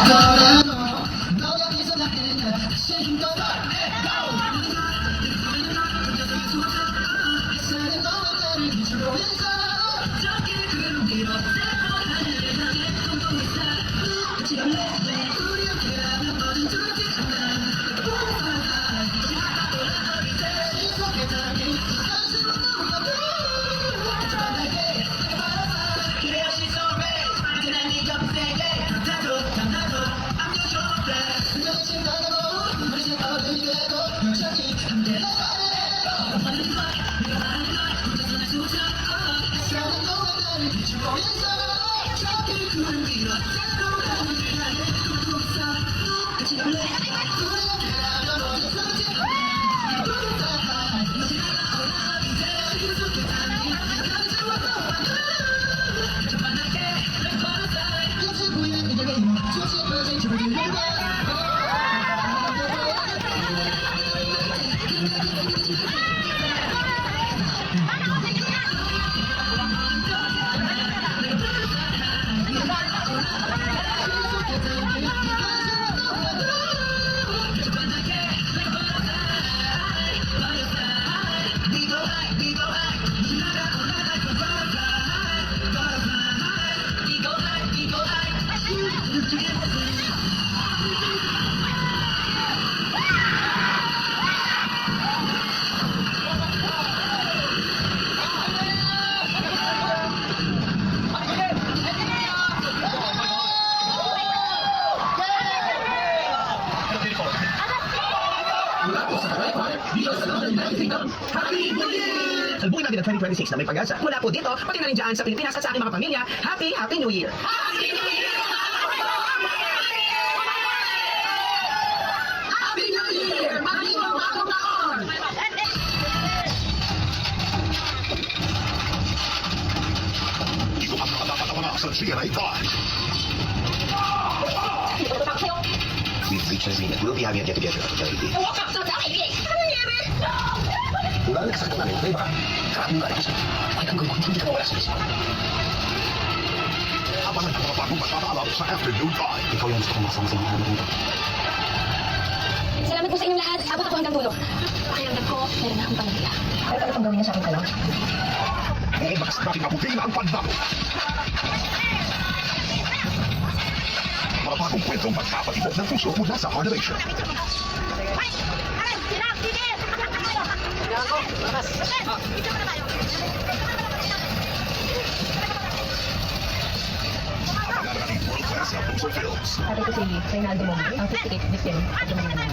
너 여기서 나를 다시 힘껏 사는 너와 나를 비추고 있어 저기 구름 위로 하늘을 향해 꿈꾸고 있어 지금 우리 함께라면 뭐든 두렵지 않아 이 속에 담긴 가슴은 너무나 편안하게 그래야 she's alright 이제 난 네가 못되게 나도 I'm your shoulder 며칠 나가고 머리를 어른 되고 여전히 함께 사는 너와 나를 비추고 있어 저기 구름 위로 하늘을 향해 꿈꾸고 있어 같이 볼래 우리 함께라면 뭐든 두렵지 Salubungin natin ang 2026 na may pag-asa. Mula po dito, pati na rin dyan sa Pilipinas at sa aking mga pamilya. Happy New Year! Happy New Year! Happy New Year! Magandang bagong taon! Ito ang nakakatawa sa GMA Pride. We've reached an agreement. We'll be having a get-together at the LED. Wala na kasama namin, di ba? Karaming galing. Ay, ang gawin, hindi ka mawala sa isip. Abangan ang mga bagong magpapaalam sa Afternoon Drive. Ikaw yung gusto kong makasama sa mga namin. Salamat po sa inyong lahat. Abot ako hanggang dulo. Pakiramdam ko, meron na akong pamilya. Kahit ano pang gawin niya sa akin ka lang. Ngayon bakas natin abutin ang pagbago. Mga bagong kwentong magpapatibok ng puso mula sa Carnivation. Abangan natin world-class na puso films. Sabi ko si Reynaldo mo, ang 58th victim at yung mga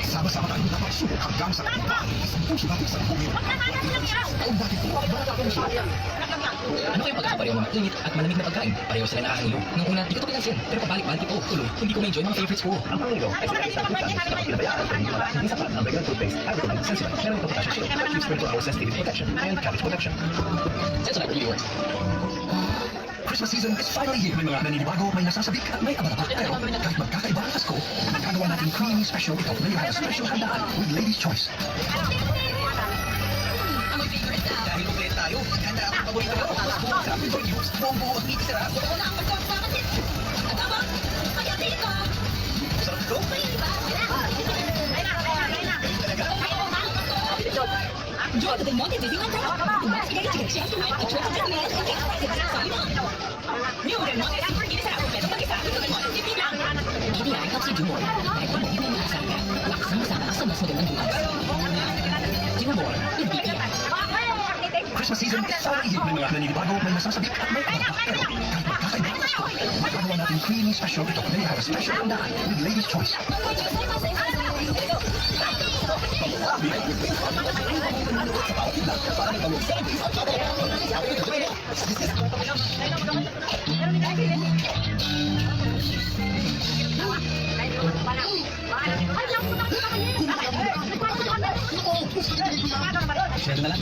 Sama-sama tayo na pagsubok hanggang sa tagumpay. Isang puso natin sa buhay. Taon natin po ang mga puso. Ano kayong pagkakapareho ng mainit at malamig na pagkain? Pareho sila nakakahilo. Nung una, di ko ito pinansin. Pero pabalik-balik ko, tuloy, hindi ko ma-enjoy mga favorites ko. Ang pangulo ay sila isang pagkain kapag pinabayaan sa hindi wala hindi sapat ang regular toothpaste ay recommend sensitive meron ito potassium shield that keeps 24 hours sensitivity protection and cabbage protection. Sensodyne really works. Christmas season is finally here. May mga naninibago, may nasasabik at may abala. Pero kahit magkakaiba ang Pasko, magkagawa natin creamy special ito na you have a special handaan with Lady's Choice. Ang favorite na. Dahil complete tayo, handa ako paborito ko. Grabe for you, bombo, hindi sarap. Wala ang pagkakasama din. At abang, kaya dito. Sarap ito. Enjoy the Monte Disneyland Park. Tumakas kayo sa Chef's Night at Trip to Disneyland. Sabi mo. New Del Monte Super Gini Sarap. Pero mag-isa. DDI helps you do more. Kahit pa mo, hindi mo nakasama ka. Laksang-sama ka sa mas magandang buhay. Do more with DDI. Christmas season is finally here. May mga naninibago, may nasasabik at may abala. Pero kahit magkakaiba ang Pasko, magkagawa natin creamy special ito na you have a special handaan with Lady's Choice. Sinado na lang.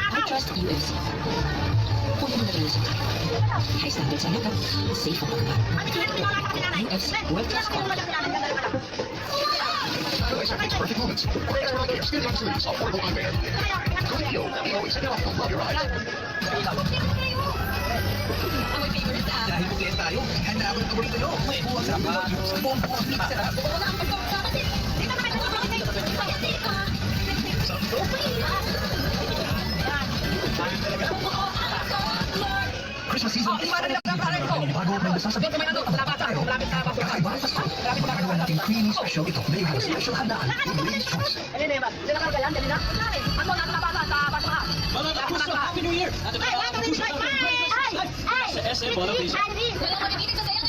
I trust UFC. Kung ano na ilusok ka. High standards ang lukat. Safe ang pagkakas. UFC World Class Quality. Perfect moments. Skin sleeves, affordable on band. Video, Love your ride. Amoy favorite ah. Dahil buklian tayo, handa ako ng paborito nyo. May buwang sa paborito. Buwang mix sarap. Wala ang pagkakapatid. Di ba naman ako pagkakapatid ka? Sampo. Christmas season is finally here. Bago may nasasabit. Kakaiba ang Pasko. Magkagawa natin creamy special ito. May halos special handaan. Ladies' choice. Mga kapuso, Happy New Year! At Ay, mga kapuso, Happy New Year! ay, Sa SM, Bono Vision. Irene! Wala ko nabitin sa sayo